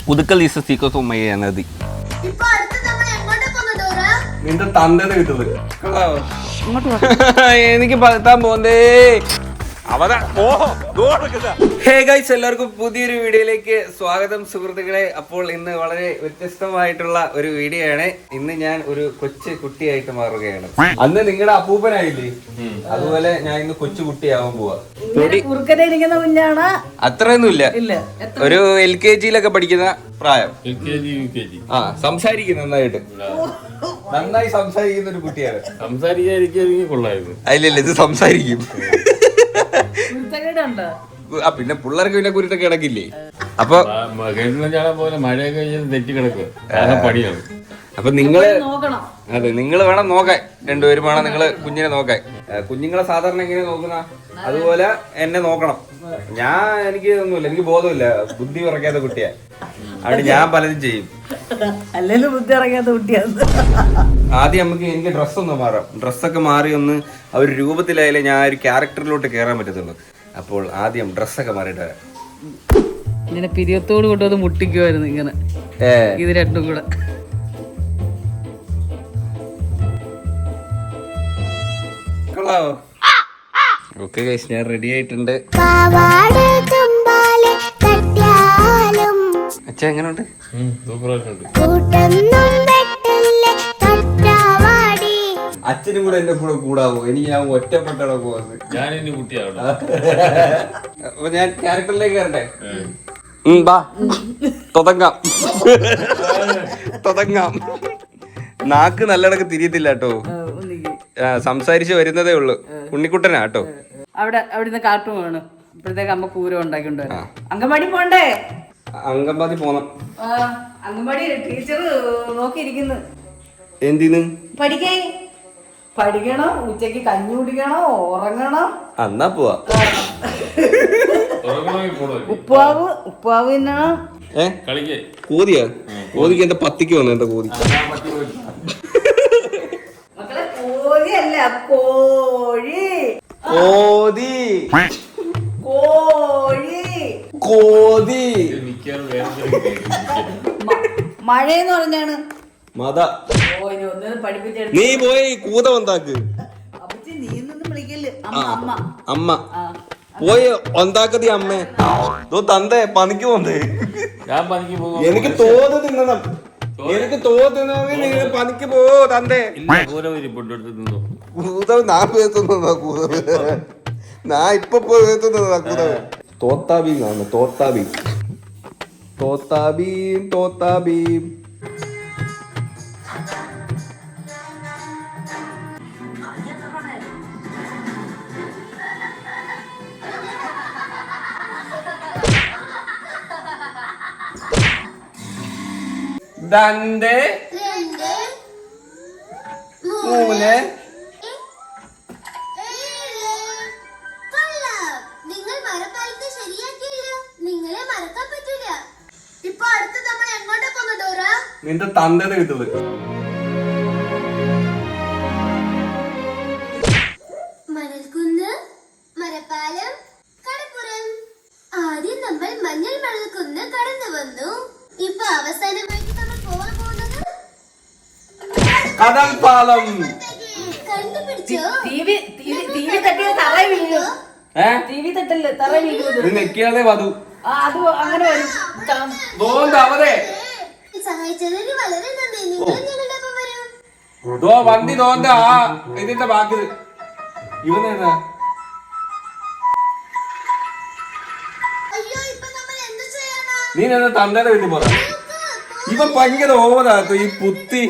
പുതുക്കൽ is secret of my energy. നിന്റെ തന്തേന്ന് കിട്ടുന്നത് എനിക്ക് പകർത്താൻ പോന്നേ. ഹേ ഗൈസ്, എല്ലാവർക്കും പുതിയൊരു വീഡിയോയിലേക്ക് സ്വാഗതം സുഹൃത്തുക്കളെ. അപ്പോൾ ഇന്ന് വളരെ വ്യത്യസ്തമായിട്ടുള്ള ഒരു വീഡിയോ ആണ്. ഇന്ന് ഞാൻ ഒരു കൊച്ചു കുട്ടിയായിട്ട് മാറുകയാണ്. അന്ന് നിങ്ങളുടെ അപ്പൂപ്പനായില്ലേ, അതുപോലെ ഞാൻ ഇന്ന് കൊച്ചു കുട്ടിയാവാൻ പോവാ. അത്രയൊന്നും ഇല്ല, ഒരു LKG-യിലൊക്കെ പഠിക്കുന്ന പ്രായം. സംസാരിക്കും നന്നായി സംസാരിക്കുന്ന ഒരു കുട്ടിയാണ്. അതിലല്ല, ഇത് സംസാരിക്കും. പിന്നെ പിള്ളേർക്ക് പിന്നെ കുരുത്തൊക്കെ കിടക്കില്ലേ. അപ്പൊ മഴയൊക്കെ തെറ്റി കിടക്കുക. അപ്പൊ നിങ്ങള് നിങ്ങള് വേണം നോക്കാൻ, രണ്ടുപേരും വേണം നിങ്ങള് കുഞ്ഞിനെ നോക്കാൻ. കുഞ്ഞുങ്ങളെ സാധാരണ എങ്ങനെ നോക്കുന്ന അതുപോലെ എന്നെ നോക്കണം. എനിക്ക് ഒന്നുമില്ല, എനിക്ക് ബോധമില്ല, ബുദ്ധി ഉറക്കാത്ത കുട്ടിയാ. അവിടെ ഞാൻ പലതും ചെയ്യും. അല്ലെങ്കിലും ബുദ്ധി ഇറങ്ങാത്ത കുട്ടിയാണ്. ആദ്യം എനിക്ക് ഡ്രസ്സൊന്ന് മാറാം. ഡ്രസ്സൊക്കെ മാറി ഒന്ന് ആ ഒരു രൂപത്തിലായാലേ ഞാൻ ഒരു ക്യാരക്ടറിലോട്ട് കയറാൻ പറ്റത്തുള്ളൂ. അപ്പോൾ ആദ്യം ഡ്രസ്സൊക്കെ മാറിയിട്ട് വരാം. ഇങ്ങനെ പിരിയത്തോട് കൊണ്ടുവന്ന് മുട്ടിക്കുമായിരുന്നു ഇങ്ങനെ, ഇത് രണ്ടും കൂടെ. ഓക്കെ ഗൈസ്, ഞാൻ റെഡി ആയിട്ടുണ്ട്. അച്ഛാ എങ്ങനെയുണ്ട്? അച്ഛനും കൂടെ എന്റെ കൂടെ കൂടാവോ? ഞാൻ ഒറ്റപ്പെട്ടാണോ പോകുന്നത്? ഞാനിനി കുട്ടിയാണ്. അപ്പൊ ഞാൻ ക്യാരക്ടറിലേക്ക് കയറട്ടെ. തുടങ്ങാം. നാക്ക് നല്ലടക്ക് തിരിയത്തില്ല കേട്ടോ, സംസാരിച്ച് വരുന്നതേ ഉള്ളു. ഉണ്ണിക്കുട്ടനാ കേട്ടോ. അവിടുന്ന് കാട്ടും വേണം. ഇപ്പോഴത്തേക്ക് അമ്മ പൂരം ഉണ്ടാക്കിണ്ട്. അങ്കൻവാടി പോണ്ടേ? അങ്കൻവാടി പോണം. അങ്കൻവാടി ടീച്ചർ നോക്കിയിരിക്കുന്നു. എന്തിന്? പഠിക്കണം, ഉച്ചക്ക് കഞ്ഞി കുടിക്കണം, ഉറങ്ങണം. എന്നാ പോവാ. ഉപ്പാവ് തിന്നണം. കോതിയാ? കോതിക്ക് എന്താ പത്തിക്ക് വന്നു? എന്താ കോതി? മക്കളെ കോഴിയല്ല, കോഴി. കോതി കോതി. മഴയെന്ന് പറഞ്ഞാണ് മത. നീ പോയി കൂത വന്നാക്ക്. അമ്മ പോയി ഒന്നാക്കതി അമ്മേ. തന്തേ പണിക്ക് പോന്നേ. എനിക്ക് തോത് തിന്നണം. എനിക്ക് തോന്നുന്നെങ്കിൽ നിങ്ങൾ പണിക്ക് പോ തന്തേ. കൂതവ് നാ പേത്തുന്നതാ. കൂതവ് നാ ഇപ്പൊ പേത്തുന്നതാ. കൂതവ് തോത്താബീം കാണുന്നു. തോത്താബീം. ദന്തേ മൂന്ന്. നിങ്ങൾ മരപ്പാലത്തെ ശരിയാക്കിയില്ല. നിങ്ങളെ മറക്കാൻ പറ്റൂല. ഇപ്പൊ അടുത്ത് നമ്മൾ എങ്ങോട്ടാ പോകുന്ന ഡോറ? നിന്റെ തന്തേന്ന് കിട്ടുന്നത്. മണൽക്കുന്ന്, മരപ്പാലം, കടപ്പുറം. ആദ്യം നമ്മൾ മഞ്ഞൾ മണൽക്കുന്ന് കടന്നു വന്നു. ഇപ്പൊ അവസാനമായിട്ട് നമ്മൾ പോകാൻ പോകുന്നത് കടൽപ്പാലം. കണ്ടുപിടിച്ചോ? നെക്കിയാലേ വധു. സഹായിച്ചതിന് വളരെ നന്ദി. നിങ്ങൾ ഞങ്ങളുടെ ഒപ്പം വരൂ. വണ്ടി തോന്നാ ഇതിന്റെ ബാക്കി ഇവനെന്താ? അയ്യോ, ഇപ്പൊ നമ്മൾ എന്ത് ചെയ്യാനാ? നീ എന്നാ തന്തയുടെ വീട്ടിൽ പോകാം. ഇവൻ ഭയങ്കര ഓവറാക്കും ഈ ബുദ്ധി.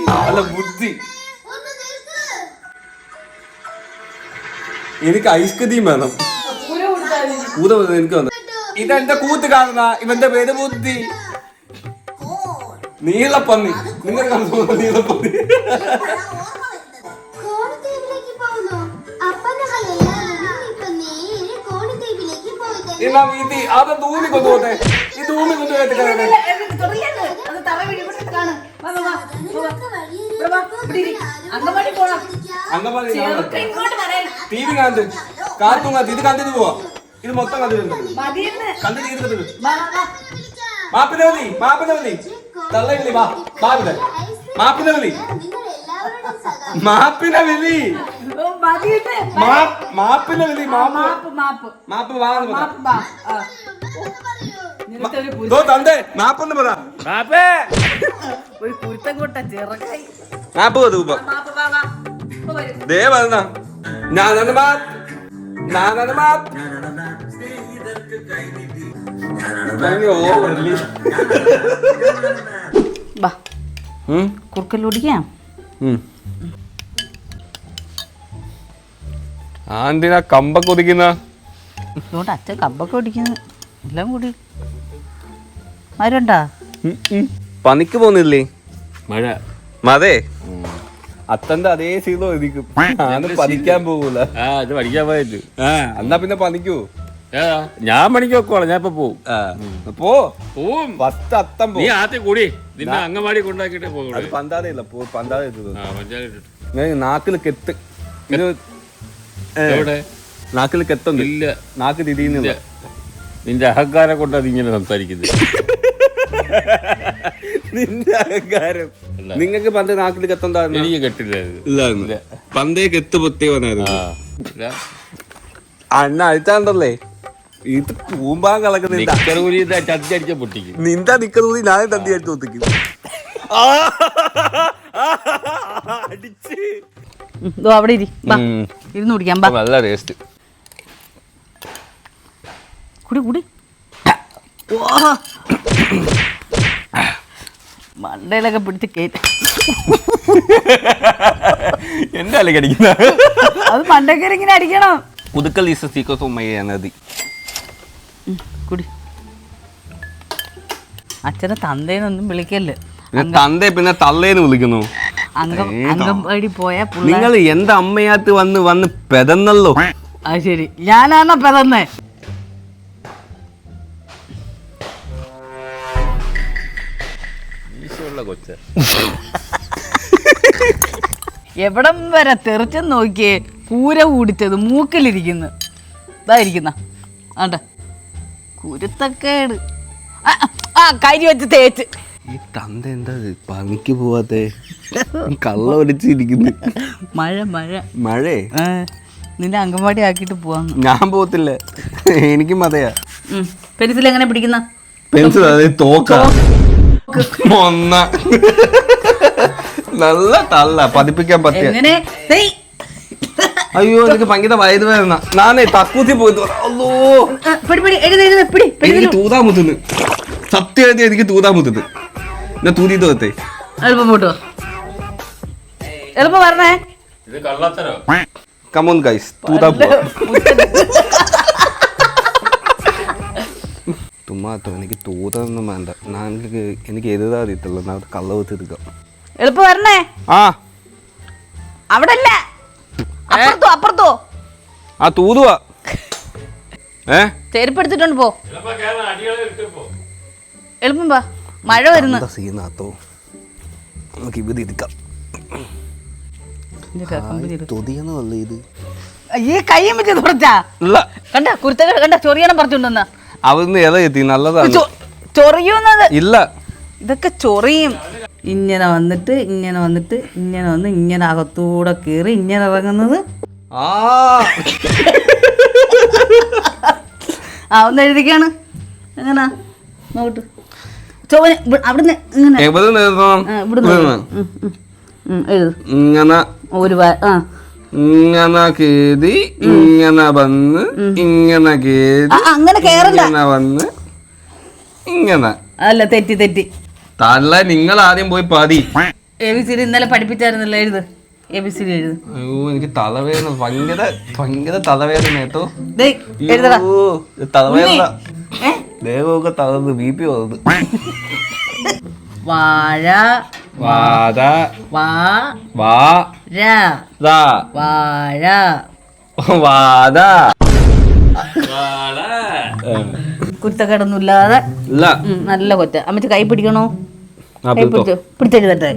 എനിക്ക് ഐസ്ക്രീം വേണം. കൂത എനിക്ക് വന്നു. ഇതെന്റെ കൂത്ത് കാണുന്ന ഇവന്റെ പേര് ബുദ്ധി. നീളപ്പന്നി. നിങ്ങൾ കാണുന്ന നീളപ്പന്നി. അത് തൂമി കൊണ്ടുപോട്ടെ. ഈ തൂമി കൊണ്ടുപോയിട്ട് ടി വി കാണുന്നത് കാർട്ടൂൺ ഇത് കണ്ടിട്ട് പോവാ. ഇത് മൊത്തം കണ്ടിട്ടുണ്ട്. കണ്ടു തീർത്തിട്ട് മാപ്പിനെ വിളി, മാപ്പിനെ വിളി. തള്ള വിളി, മാപ്പിനെ. മാപ്പിനെ വിളി, നിങ്ങൾ എല്ലാവരുടെയും സഹായം. മാപ്പിനെ വിളി, മാപ്പിനെ വിളി, മാപ്പ് മാപ്പ് വാങ്ങുന്നു തന്തേ മാപ്പൊന്ന് പറ. മാപ്പേ ഒരു കുരുത്തം കൊട്ട ചെറുക്കായി മാപ്പ് തൂപ്പ ദേ പറഞ്ഞ ഞാനാണ് മാപ്പ്, ഞാനാണ് മാപ്പ്. ബാ കുറുക്കല്ലൊടിക്കാം. ആന്തിനാ കമ്പൊക്കെ ഒതുക്കുന്ന അതുകൊണ്ട് അച്ഛൻ കമ്പൊക്കെ ഒടിക്കുന്നു എല്ലാം കൂടി ആരുണ്ടാ പണിക്ക് പോന്നില്ലേ? മഴ മതേ അത്തന്റെ അതേ ശീലം ഒതുക്കും. ഞാന് പണിക്കാൻ പോകൂല. ഇത് പഠിക്കാൻ പോയിട്ട് എന്നാ പിന്നെ പണിക്കൂ. ഞാൻ പണിക്ക് വെക്കോളാം. ഞാൻ ഇപ്പൊ പോവും. പോവും. ഫസ്റ്റ് അത്തം നീ ആദ്യം കൂടി നിന്നെ അംഗൻവാടി കൊണ്ടാക്കിട്ടേ പോകും. പന്താതയില്ല പന്താത പഞ്ചായത്ത് നാക്കില് കെത്ത് എവിടെ നാക്കില് കെത്തുണ്ട്. ഇല്ല, നാക്ക് തിരിയുന്നില്ല. നിന്റെ അഹങ്കാരം കൊണ്ടാണ് ഇങ്ങനെ സംസാരിക്കുന്നത്. നിന്റെ അഹങ്കാരം. നിങ്ങക്ക് പണ്ട് നാക്കില് കെത്തുണ്ടായിരുന്നു? എനിക്ക് കെട്ടില്ല. പന്തേ കെത്ത് പൊത്തേ വന്നായിരുന്നു. അണ്ണ അഴിച്ചാണ്ടല്ലേ ഇത് പൂമ്പാൻ കളക്കുന്നില്ല. ചതിച്ചടിച്ച പൊട്ടിക്കും. നിന്റെ നിക്കറി ഞാനും തന്തി അടിച്ചു ഒത്തിക്കും. അടിച്ച് അവിടെ ഇരുന്ന് കുടിക്കാം. നല്ല ടേസ്റ്റ്. കുടി കുടി. മണ്ടയിലൊക്കെ പിടിച്ച് കേട്ട എന്റെ അല്ലേ കടിക്കുന്ന അത് മണ്ടക്കര ഇങ്ങനെ അടിക്കണം. പുതുക്കൽ is secret of my energy. കുടി. അച്ഛനെ തന്തേന്നൊന്നും വിളിക്കല്ലേ. തന്തേ പിന്നെ തള്ളേന്ന് വിളിക്കുന്നു. അംഗൻവാടി പോയാ നിങ്ങൾ എന്റെ അമ്മയാത്ത് വന്ന് വന്ന് പെതന്നല്ലോ. അത് ശരി, ഞാനാണോ പെതന്നേ? കൊച്ച എവിടം വരെ തെറിച്ചെന്ന് നോക്കിയേ. കൂര കൂടിച്ചത് മൂക്കിലിരിക്കുന്നു. ഇതായിരിക്കുന്ന ആണ്ട കുരുത്തക്കേട്. കരി വെച്ച് തേച്ച്. ഈ തന്ത എന്താ പണിക്ക് പോവാത്തെ? കള്ള ഒലിച്ചിരിക്കുന്നു. മഴ മഴ മഴേ നിന്റെ അംഗൻവാടി ആക്കിട്ട് പോവാന്ന്. ഞാൻ പോകത്തില്ല, എനിക്കും മതയാ. പെൻസിൽ എങ്ങനെ പിടിക്കുന്ന? പെൻസിൽ അതെ തോക്ക ഒന്ന നല്ല തള്ള പതിപ്പിക്കാൻ പറ്റിയ. അയ്യോ എനിക്ക് ഭയങ്കര വയറ് വേദന. ഞാനേ തക്കൂത്തി പോയിട്ട് എനിക്ക് തൂതാ മുത്തുന്നു. സത്യം എഴുതി എനിക്ക് തൂതാ മുത്തുന്നു. ഞാൻ തൂതിട്ട് വത്തേ. എളുപ്പം പോട്ടോ, എളുപ്പം പറഞ്ഞേ. ഇത് കള്ളത്തരോ? കമോൺ ഗൈസ്, തൂതാ പോവാ. തുമ്മാത്തോ എനിക്ക് തൂതൊന്നും വേണ്ട. എനിക്ക് എഴുതാ അറിയത്തുള്ളൂ. ഞാൻ കള്ള വെച്ചെടുക്കാം. എളുപ്പം വരണേ. ആ അവിടെ അല്ല, അപ്പുറത്തോ അപ്പുറത്തോ. ആ തൂതുവാ. ചെരുപ്പ് എടുത്തിട്ടുണ്ട് പോ. എളുപ്പം വാ, മഴ വരുന്നു. സീനാത്തോ നമുക്ക് ഇവിടെ ഇരിക്കാം. തൊതിയെന്നല്ല ഇത്. ഈ കയ്യും വെച്ച് തുറച്ചാ കണ്ട കുരുത്തകൾ കണ്ട ചൊറിയണം പറിച്ചുകൊണ്ടുവന്ന അവിടുന്ന് ഇല എത്തി. നല്ലതാണ്. ചൊറിയുന്നത് ഇല്ല, ഇതൊക്കെ ചൊറിയും. ഇങ്ങനെ വന്നിട്ട് ഇങ്ങനെ വന്നിട്ട് ഇങ്ങനെ വന്ന് ഇങ്ങനെ അകത്തൂടെ കയറി ഇങ്ങനെ ഇറങ്ങുന്നത്. ഒന്ന് എഴുതിക്കാണ്. എങ്ങനാ നോട്ട് ചോവന് അവിടുന്ന് ഇങ്ങനെ എഴുതു. ഇങ്ങനെ ഒരു ഇങ്ങനെ കേറി ഇങ്ങനെ വന്ന് ഇങ്ങനെ കേറി അങ്ങനെ കേറണ്ട. ഇങ്ങനെ വന്ന് ഇങ്ങനെ. അല്ല, തെറ്റി തെറ്റി. തള്ള നിങ്ങൾ ആദ്യം പോയി പാതി. ABCD ഇന്നലെ പഠിപ്പിച്ചായിരുന്നല്ലോ, എഴുത്. ABCD എഴുത്. അയ്യോ എനിക്ക് തലവേദന, ഭയങ്കര ഭയങ്കര തലവേദന കേട്ടോ. തലവേദന ദേഹമൊക്കെ തളർന്ന് BP വന്നത്. വാഴ വാഴ വാഴ വാഴ വാഴ. കുരുത്തക്കേടൊന്നുമില്ലാതെ നല്ല കൊച്ച. അമ്മച്ച് കൈ പിടിക്കണോ? കൈ പിടിച്ചോ, പിടിച്ചെഴുതട്ടെ.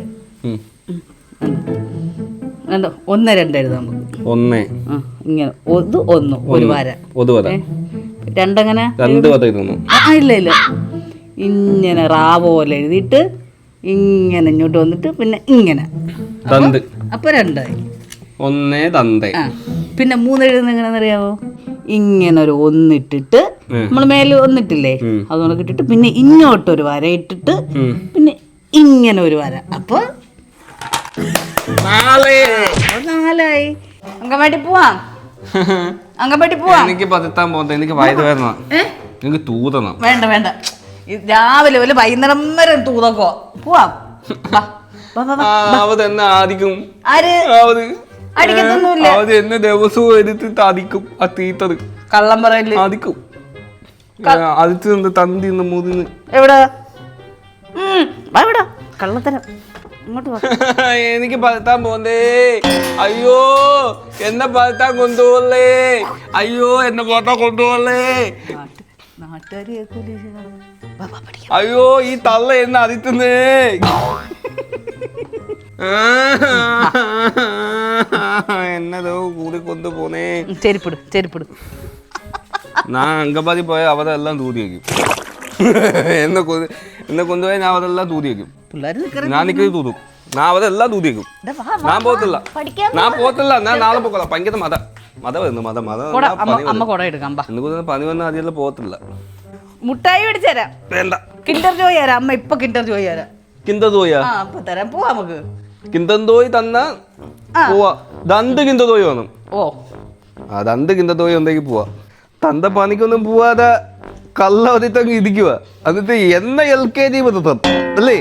കണ്ടോ, 1 2 എഴുതാം നമുക്ക്. ഇങ്ങനെ ഒന്ന് ഒരു വാര. രണ്ടങ്ങനെ ഇല്ല ഇല്ല. ഇങ്ങനെ റാ പോലെ എഴുതിയിട്ട് ഇങ്ങനെ ഇങ്ങോട്ട് വന്നിട്ട് പിന്നെ ഇങ്ങനെ തന്ത്. അപ്പൊ 2 ആയി. ഒന്നേ തന്തേ. ആ പിന്നെ 3 എഴുതുന്നത് എങ്ങനെയാണെന്നറിയാവോ? ഇങ്ങനെ ഒരു 1 ഇട്ടിട്ട് നമ്മൾ മേലെ 1 ഇട്ടില്ലേ, അതുകൊണ്ട് ഇട്ടിട്ട് പിന്നെ ഇങ്ങോട്ടൊരു വര ഇട്ടിട്ട് പിന്നെ ഇങ്ങനെ ഒരു വര. അപ്പൊ 4 ആയി. അങ്കമാടി പോവാം. അങ്കമാടി പോവാം. എനിക്ക് പതിത്താൻ പോകുന്നത് എനിക്ക് വയറ് വേദന. എനിക്ക് തൂതണം. വേണ്ട വേണ്ട, രാവിലെ വല്ല വൈകുന്നേരം വരെ തൂതക്കോ. പോവാം. അവത് എന്നെ ആദിക്കും. ആര് അടിക്കത്തൊന്നുമില്ല. അവത് എന്നെ ദിവസവും എടുത്ത് താദിക്കും. ആ തീത്തത് കള്ളം പറയല്. ആദിക്കും. അതിത്ത് നിന്ന് തന്തി നിന്ന് മുതിന്ന് എവിടെ എവിടെ കള്ളത്തരം. ഇങ്ങോട്ട് വാ. എനിക്ക് പതിത്താൻ പോന്നേ. അയ്യോ എന്നെ പതിത്താൻ കൊണ്ടുപോകല്ലേ. അയ്യോ എന്നെ പോത്താൻ കൊണ്ടുപോകല്ലേ. നാട്ടുകാര് അയ്യോ ഈ തള്ള എന്നെ അതിത്തുന്നേ. എന്നതോ കൂടി കൊണ്ടുപോന്നേ. ചെരുപ്പിട് ചെരുപ്പിട്. ഞാൻ അങ്കമാടി പോയ അവരെല്ലാം തൂതി വയ്ക്കും. എന്നെ കൊണ്ടുപോയി ഞാൻ അവരെല്ലാം തൂതി വയ്ക്കും. ഞാൻ നിൽക്കുന്നത് തൂതും. ഞാൻ അവരെല്ലാം തൂതി വയ്ക്കും. ഞാൻ പോകത്തില്ല. ഞാൻ നാളെ പോക്കോളാം. ഭയങ്കര മത വരുന്നു. അമ്മ കൊട എടുക്കാം. പനി വന്ന ആദ്യം പോകത്തില്ല. മുട്ടായി മേടിച്ചേരാം. വേണ്ട. കിൻഡർ ജോയ് തരാം. അമ്മ ഇപ്പൊ കിൻഡർ ജോയ് തരാം. കിന്തോയാ അപ്പൊ തരാം. പോവാ നമുക്ക്. കിന്തോയി തന്ന പോവാ. ദന്ത് കിന്തോയി വേണം. ഓ ആ ദന്ത് കിന്തോയി ഉണ്ടെങ്കിൽ പോവാ. തന്ത പണിക്കൊന്നും പോവാതെ കള്ള ഒതിത്തങ്ങ് ഇരിക്കുക. എന്നിട്ട് എന്ന LKG പദ്ധം അല്ലേ?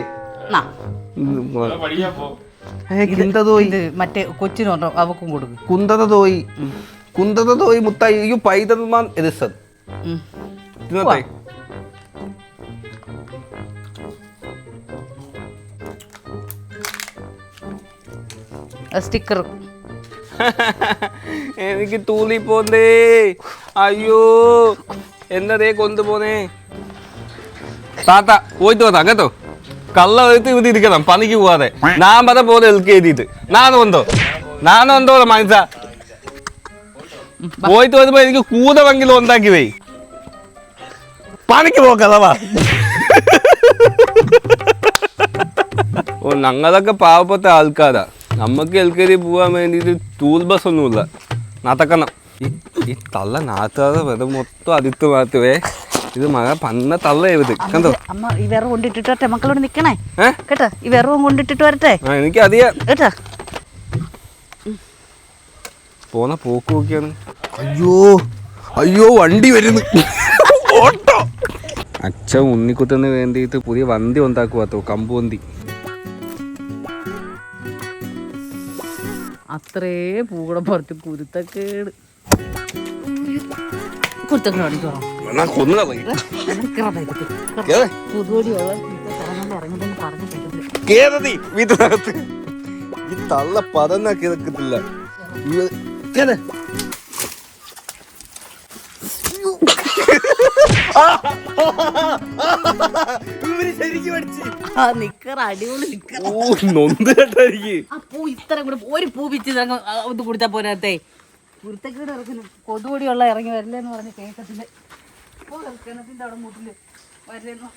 മറ്റേ കൊച്ചിനുണ്ടോ അവക്കും കൊടുക്കും. കുന്തത തോയി മുത്തായി അയ്യോ പൈതമാൻ എരിസത് തിന്നത്തെ. സ്റ്റിക്കർ എനിക്ക് തൂളി പോന്നേ. അയ്യോ എന്നതേ കൊണ്ടുപോന്നേ. താത്ത പോയിട്ട് വന്നാ കേട്ടോ. കള്ള എടുത്ത് ഇവിടെ ഇരിക്കണം പണിക്ക് പോവാതെ. ഞാൻ പറഞ്ഞ പോലെ LKG നാനോ മനസ്സ പോയിട്ട് വരുമ്പോ എനിക്ക് കൂതമെങ്കിലും ഉണ്ടാക്കി പോയി പണിക്ക് പോക്കതവാ. ഓ ഞങ്ങളൊക്കെ പാവപ്പെട്ട ആൾക്കാരാ. നമുക്ക് LKG പോവാൻ വേണ്ടിയിട്ട് ടൂൾ ബസ് ഒന്നുമില്ല. നാത്തക്കണം ഈ തള്ള നാത്താതെ വെറുതെ മൊത്തം അതിത്ത് മാറ്റുവേ. ഇത് മഴ പന്ന തള്ള ഇത് കണ്ടോ. അമ്മ ഈ വിറവ് കൊണ്ടിട്ടിട്ട് വരട്ടെ. മക്കളോട് നിക്കണേ കേട്ടോ. ഈ വിറവും കൊണ്ടിട്ടിട്ട് വരട്ടെ. എനിക്ക് അറിയാം കേട്ടാ. പോന്ന പോക്ക് നോക്കിയാണ്. അയ്യോ വണ്ടി വരുന്നു. ഓട്ടോ അച്ഛൻ ഉണ്ണിക്കുത്തന് വേണ്ടിയിട്ട് പുതിയ വണ്ടി ഉണ്ടാക്കുവാത്തോ. കമ്പുവന്തി. അത്രേ പൂകൂടെ പുറത്ത് കുരുത്തക്കേട്. കുരുത്തക്കേട് അടിക്കോ. ഈ തള്ള പതന്ന കിടക്കത്തില്ല. ഇത്ര കൂടെ ഒരു പൂ പിച്ച് ഇത് കൊടുത്താ പോരാത്തേ. കുരുത്തക്കേട് ഇറക്കുന്നു. കൊതുകൂടിയുള്ള ഇറങ്ങി വരില്ലെന്ന് പറഞ്ഞ് കേൾക്കത്തില്ല. കിണത്തിന്റെ അവിടെ മുട്ടില് വരില്ലെന്നോ.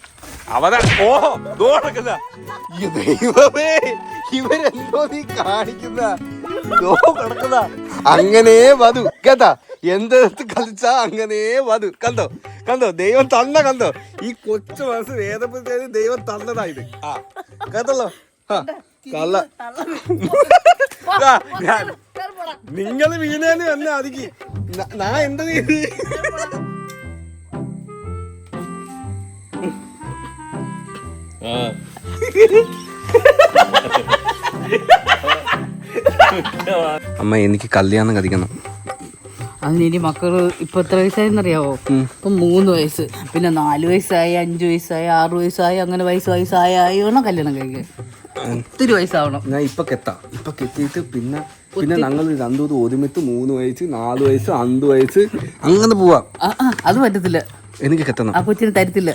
ഇവരെന്തോ നീ കാണിക്കുന്ന കിടക്കുന്ന അങ്ങനെ വധു കേട്ടാ. എന്തെടുത്ത് കളിച്ചാ അങ്ങനെ വധു. കണ്ടോ ദൈവം തന്ന കണ്ടോ. ഈ കൊച്ചു മനസ്സ് വേദപ്പുറത്തേക്ക് ദൈവം തന്നതായത്. ആ കേട്ടല്ലോ. കള്ള നിങ്ങള് വീണേന്ന് തന്നെ അതിക്ക് ഞാൻ എന്താ ചെയ്ത്. അമ്മ എനിക്ക് കല്യാണം കഴിക്കണം. അതിനി മക്കള് ഇപ്പൊ എത്ര വയസ്സായെന്നറിയാവോ? ഇപ്പൊ 3 വയസ്സ്, പിന്നെ 4 വയസ്സായി, 5 വയസ്സായി, 6 വയസ്സായി, അങ്ങനെ വയസ്സായി വേണം കല്യാണം കഴിക്കാൻ. ഒത്തിരി വയസ്സാവണം. ഞാൻ ഇപ്പൊ കെത്തിയിട്ട് പിന്നെ ഞങ്ങൾ രണ്ടൂത് ഒരുമിച്ച് 3 വയസ്സ്, 4 വയസ്സ്, 5 വയസ്സ് അങ്ങനെ പോവാം. അത് പറ്റത്തില്ല. എനിക്ക് കെത്തണം. ആ കൊച്ചിന് തരത്തില്ല.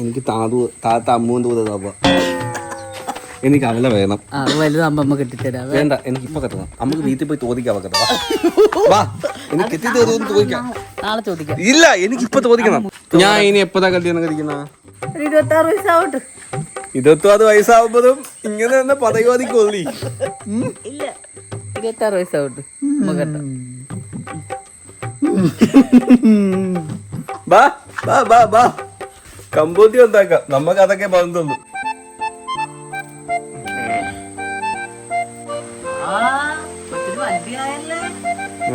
എനിക്ക് താത്ത അമ്മൂന്ന് തോന്നുക. എനിക്ക് അവളെ വേണം. വലുതാകുമ്പോ അമ്മ കെട്ടിത്തരാം. വേണ്ട, എനിക്ക് ഇപ്പൊ കെട്ടണം. നമുക്ക് വീട്ടിൽ പോയി ചോദിക്കാം. എനിക്ക് ചോദിക്കാം. നാളെ ചോദിക്കാം. ഇല്ല, എനിക്ക് ഇപ്പൊ ചോദിക്കണം. ഞാൻ ഇനി എപ്പോഴാ കല്യാണം കഴിക്കുന്ന? 26 വയസ്സാവട്ടെ. 24 വയസ്സാവുമ്പോഴും ഇങ്ങനെ തന്നെ പദയോധിക്കൊള്ളി. ഇല്ല, 26 വയസ്സാവട്ടെ. ബാ ബാ ബാ ബാ കമ്പൂത്തി ഉണ്ടാക്കാം, നമുക്ക് അതൊക്കെ ബന്ധുള്ളൂ.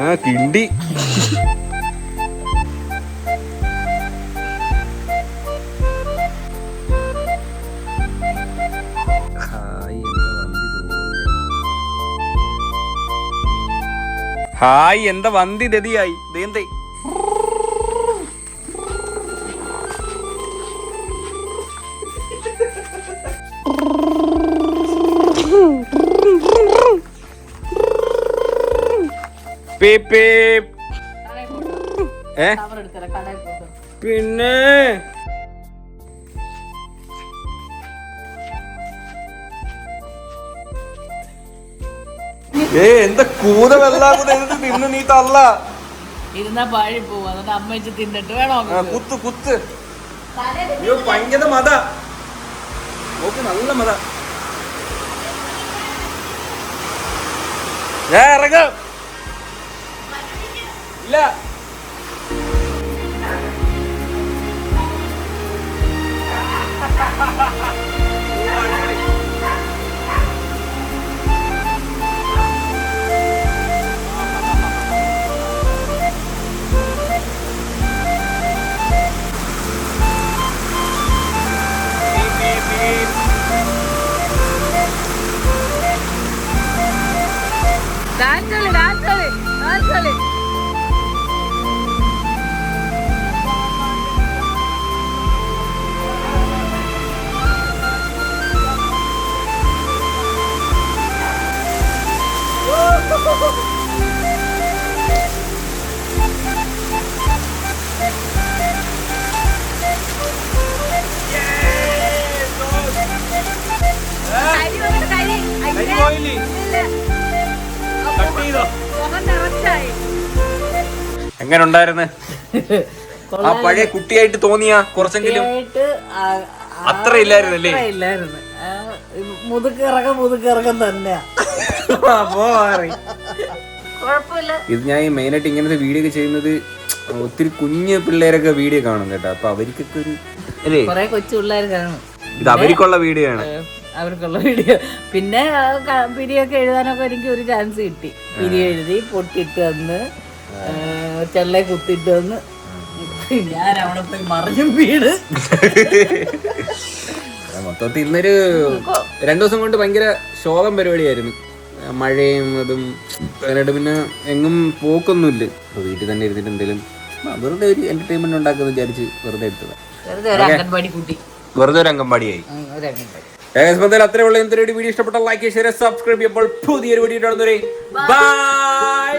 ആ കിണ്ടി ഹായ് എന്താ വന്തി ദതിയായി ദേന്തേ. പിന്നെ എന്താ കൂത വെല്ലാകുന്ന തിന്ന് നീ തള്ള ഇരുന്നാ പാഴി പോവും. എന്നിട്ട് അമ്മ വെച്ച് തിന്നിട്ട് വേണോ കുത്ത് കുത്ത്. അയ്യോ ഭയങ്കര മത നോക്ക്, നല്ല മത. ഞാൻ ഇറങ്ങാം. ഇല്ല എങ്ങനെ ഉണ്ടായിരുന്നു? ആ പഴയ കുട്ടിയായിട്ട് തോന്നിയ കുറച്ചെങ്കിലും അത്ര ഇല്ലായിരുന്നല്ലേ? മുതുക്കിറക്കം തന്നെയാ. ഇത് ഞാൻ ഈ മെയിനായിട്ട് ഇങ്ങനത്തെ വീഡിയോ ഒക്കെ ചെയ്യുന്നത് ഒത്തിരി കുഞ്ഞു പിള്ളേരൊക്കെ വീഡിയോ കാണും കേട്ടോ. അപ്പൊ അവർക്കൊക്കെ ഒരു അല്ലേ, കൊറേ കൊച്ചു പിള്ളേർ കാണും. ഇത് അവർക്കുള്ള വീഡിയോ ആണ്, അവർക്കുള്ള വീഡിയോ. പിന്നെ പിരിയൊക്കെ എഴുതാനൊക്കെ എനിക്ക് ഒരു ചാൻസ് കിട്ടി. പിരി എഴുതി പൊട്ടിട്ട് വന്ന് ചെള്ള കുത്തിട്ട് വന്ന് ഞാൻ അവിടെ പോയി മറിഞ്ഞും വീട്. മൊത്തത്തിൽ ഇന്നൊരു 2 ദിവസം കൊണ്ട് ഭയങ്കര ശോകം പരിപാടിയായിരുന്നു. മഴയും അതും അതിനായിട്ട് പിന്നെ എങ്ങും പോക്കൊന്നുമില്ല. വീട്ടിൽ തന്നെ ഇരുന്നിട്ട് എന്തെങ്കിലും വെറുതെ ഒരു എന്റർടൈൻമെന്റ് ഉണ്ടാക്കുന്ന വിചാരിച്ച് വെറുതെ എടുത്തത്. വെറുതെ ഒരു അംഗൻവാടിയായി. അത്രേ ഉള്ള എന്തൊരു വീഡിയോ ഇഷ്ടപ്പെട്ട ലൈക്ക് ഷെയർ സബ്സ്ക്രൈബ് ചെയ്യുമ്പോൾ പുതിയൊരു വീഡിയോ ബൈ.